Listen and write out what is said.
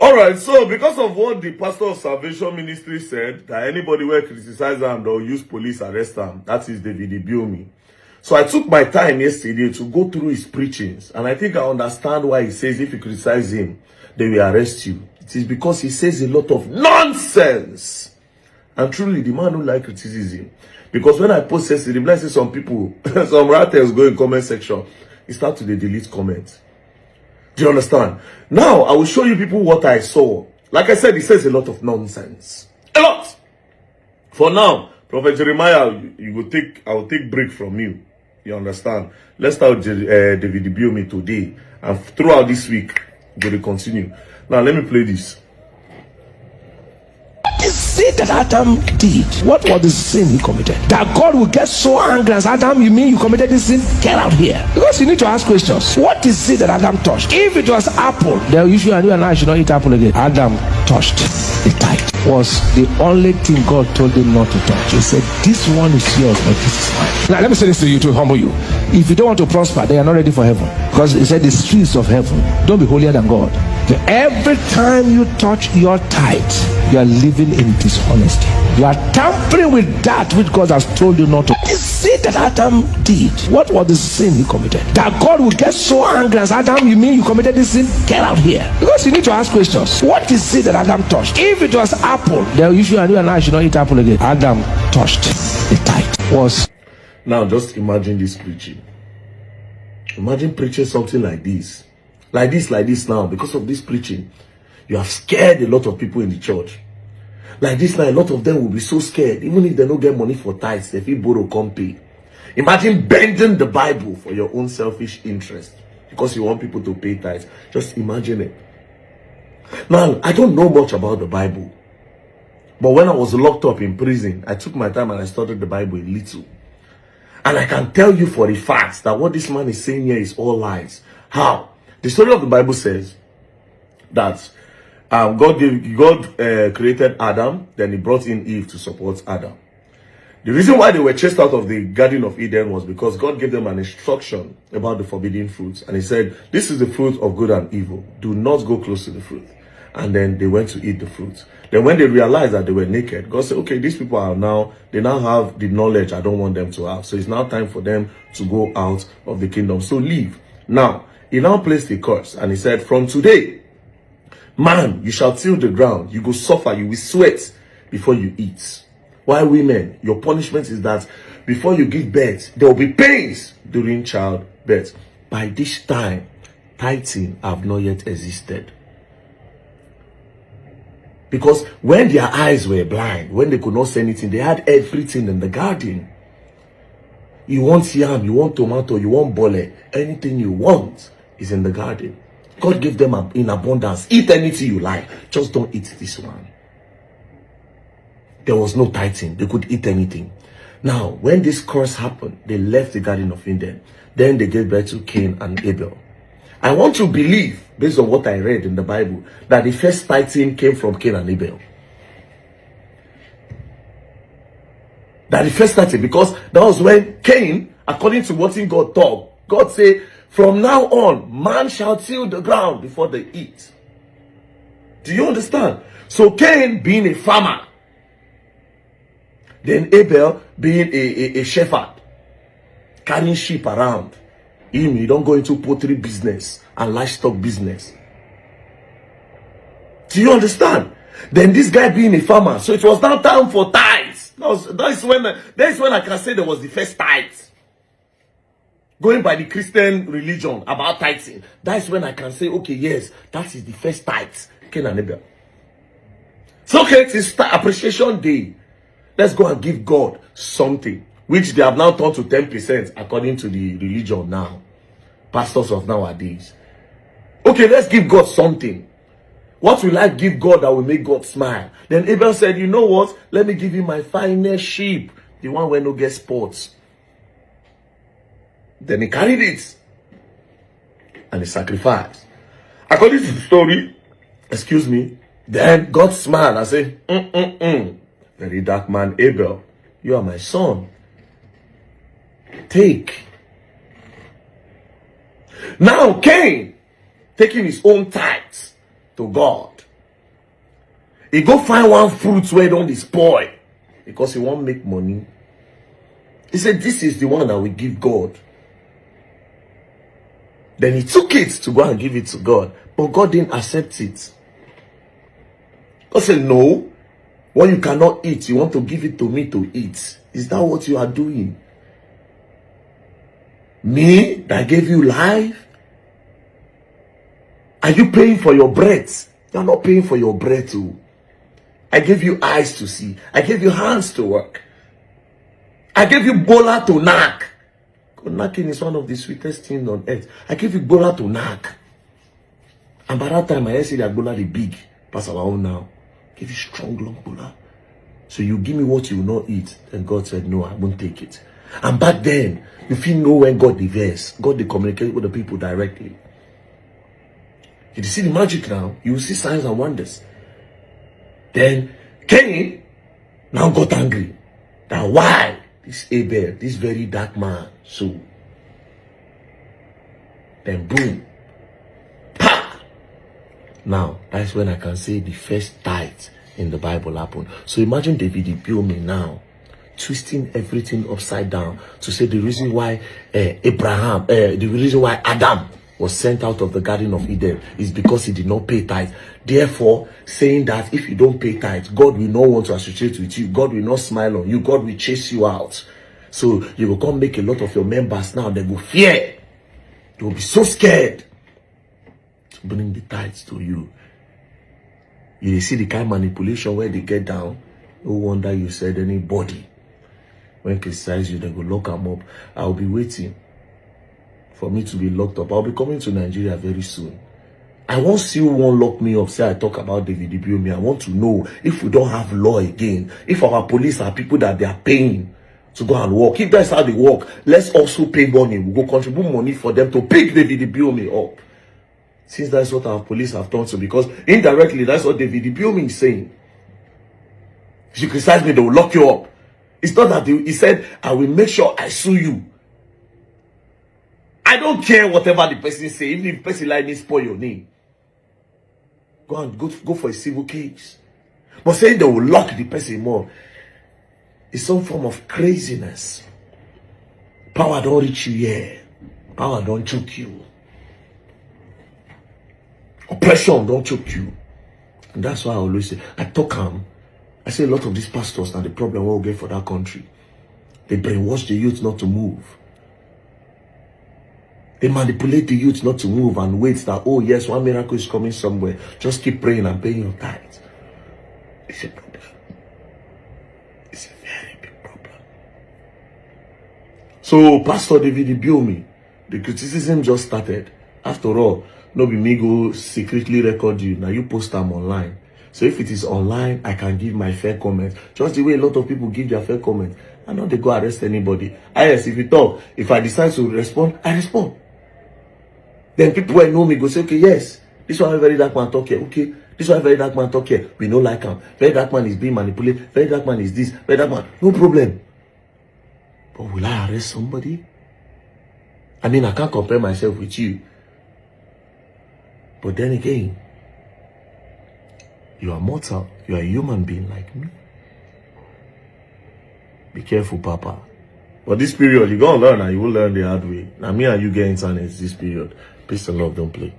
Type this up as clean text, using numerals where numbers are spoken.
Alright, so because of what the pastor of Salvation Ministry said, that anybody will criticize them, they'll use police arrest them. That is David Ibiyeomie. So I took my time yesterday to go through his preachings. And I think I understand why he says if you criticize him, they will arrest you. It is because he says a lot of nonsense. And truly, the man who like criticism. Because when I post yesterday, I see some people, some writers go in comment section, he start to delete comments. Do you understand? Now, I will show you people what I saw. Like I said, he says a lot of nonsense. A lot! For now, Prophet Jeremiah, I will take break from you. You understand? Let's start with David Ibiyeomie today. And throughout this week, we will continue. Now, let me play this. Sin that Adam did. What was the sin he committed? That God will get so angry as Adam, you mean you committed this sin? Get out here. Because you need to ask questions. What is it that Adam touched? If it was apple, then you and I should not eat apple again. Adam touched the tithe. Was the only thing God told him not to touch. He said, this one is yours, but this is mine. Now let me say this to you to humble you. If you don't want to prosper, they are not ready for heaven. Because he said the streets of heaven, don't be holier than God. So every time you touch your tithe, you are living in dishonesty. You are tampering with that which God has told you not to. The sin that Adam did. What was the sin he committed? That God will get so angry as Adam, you mean you committed this sin? Get out here. Because you need to ask questions. What is it that Adam touched? If it was apple, then you and I should not eat apple again. Adam touched the tithe. Was. Now just imagine this preaching. Imagine preaching something like this. Like this now. Because of this preaching, you have scared a lot of people in the church. Like this now, a lot of them will be so scared. Even if they don't get money for tithes, they feel borrow, come pay. Imagine bending the Bible for your own selfish interest. Because you want people to pay tithes. Just imagine it. Now, I don't know much about the Bible. But when I was locked up in prison, I took my time and I studied the Bible a little. And I can tell you for a fact that what this man is saying here is all lies. How? The story of the Bible says that God created Adam, then he brought in Eve to support Adam. The reason why they were chased out of the Garden of Eden was because God gave them an instruction about the forbidden fruits. And he said, this is the fruit of good and evil. Do not go close to the fruit. And then they went to eat the fruit. Then when they realized that they were naked, God said, okay, these people they now have the knowledge I don't want them to have. So it's now time for them to go out of the kingdom. So leave. Now, he now placed a curse. And he said, from today, man, you shall till the ground. You go suffer, you will sweat before you eat. Why women? Your punishment is that before you give birth, there will be pains during childbirth. By this time, tithing have not yet existed. Because when their eyes were blind, when they could not see anything, they had everything in the garden. You want yam, you want tomato, you want bole, anything you want is in the garden. God gave them in abundance. Eat anything you like. Just don't eat this one. There was no tithing. They could eat anything. Now, when this curse happened, they left the Garden of Eden. Then they gave birth to Cain and Abel. I want to believe, based on what I read in the Bible, that the first tithing came from Cain and Abel. That the first tithing, because that was when Cain, according to what God taught, God said, from now on, man shall till the ground before they eat. Do you understand? So Cain being a farmer, then Abel being a shepherd, carrying sheep around. You don't go into poultry business and livestock business. Do you understand? Then this guy being a farmer, so it was now time for tithes. That's when I can say there was the first tithes. Going by the Christian religion about tithing, that's when I can say, okay, yes, that is the first tithes. Cain and Abel. So okay, it's appreciation day. Let's go and give God something, which they have now turned to 10% according to the religion now. Pastors of nowadays. Okay, let's give God something. What will I give God that will make God smile? Then Abel said, you know what? Let me give you my finest sheep. The one where no get spots. Then he carried it. And he sacrificed. According to the story, excuse me, then God smiled and said, very dark man Abel, you are my son. Take. Now Cain, taking his own tithes to God, He go find one fruit where don't spoil because he won't make money. He said, this is the one that we give God. Then he took it to go and give it to God. But God didn't accept it. God said, no. What you cannot eat, you want to give it to me to eat. Is that what you are doing? Me that gave you life? Are you paying for your breath? You are not paying for your breath too. I gave you eyes to see. I gave you hands to work. I gave you bola to knack. Knacking is one of the sweetest things on earth. I gave you bola to knack. And by that time, I see that bola the big. Pass our own now. Give you strong long bola. So you give me what you will not eat. Then God said, no, I won't take it. And back then, if you know when God diverse, God they communicate with the people directly. You see the magic now. You will see signs and wonders. Then Cain now got angry. That why this Abel, this very dark man, so then boom, pa. Now that's when I can say the first tithe in the Bible happened. So imagine David Ibiyeomie now twisting everything upside down to say the reason why the reason why Adam was sent out of the Garden of Eden is because he did not pay tithe. Therefore, saying that if you don't pay tithe, God will not want to associate with you. God will not smile on you. God will chase you out. So you will come make a lot of your members now. They will fear. They will be so scared to bring the tithes to you. You see the kind of manipulation where they get down. No wonder you said anybody when criticize you, they go lock them up. I'll be waiting for me to be locked up. I'll be coming to Nigeria very soon. I won't see who won't lock me up. Say I talk about David Ibiyeomie. I want to know if we don't have law again. If our police are people that they are paying to go and work. If that's how they work, let's also pay money. We go contribute money for them to pick David Ibiyeomie up. Since that's what our police have done to, because indirectly that's what David Ibiyeomie is saying. If you criticize me, they will lock you up. It's not that he said, I will make sure I sue you. I don't care whatever the person say, even if the person like me spoil your name. Go and go for a civil case. But saying they will lock the person more is some form of craziness. Power don't reach you here. Power don't choke you. Oppression don't choke you. And that's why I always say, I talk I say a lot of these pastors are the problem we'll get for that country. They brainwash the youth not to move. They manipulate the youth not to move and wait that, oh yes, one miracle is coming somewhere. Just keep praying and paying your tithe. It's a problem. It's a very big problem. So Pastor David Ibiyeomie, the criticism just started. After all, no be me go secretly record you. Now you post them online. So if it is online, I can give my fair comment. Just the way a lot of people give their fair comment. I know they go arrest anybody. Yes, if you talk, if I decide to respond, I respond. Then people who know me go say, okay, yes, this one very dark man talk here. Okay, this one very dark man talk here. We don't like him. Very dark man is being manipulated. Very dark man is this. Very dark man, no problem. But will I arrest somebody? I mean, I can't compare myself with you. But then again, you are mortal. You are a human being like me. Be careful, Papa. But this period, you're going to learn and you will learn the hard way. Now, me and you get internet this period. Peace and love, don't play.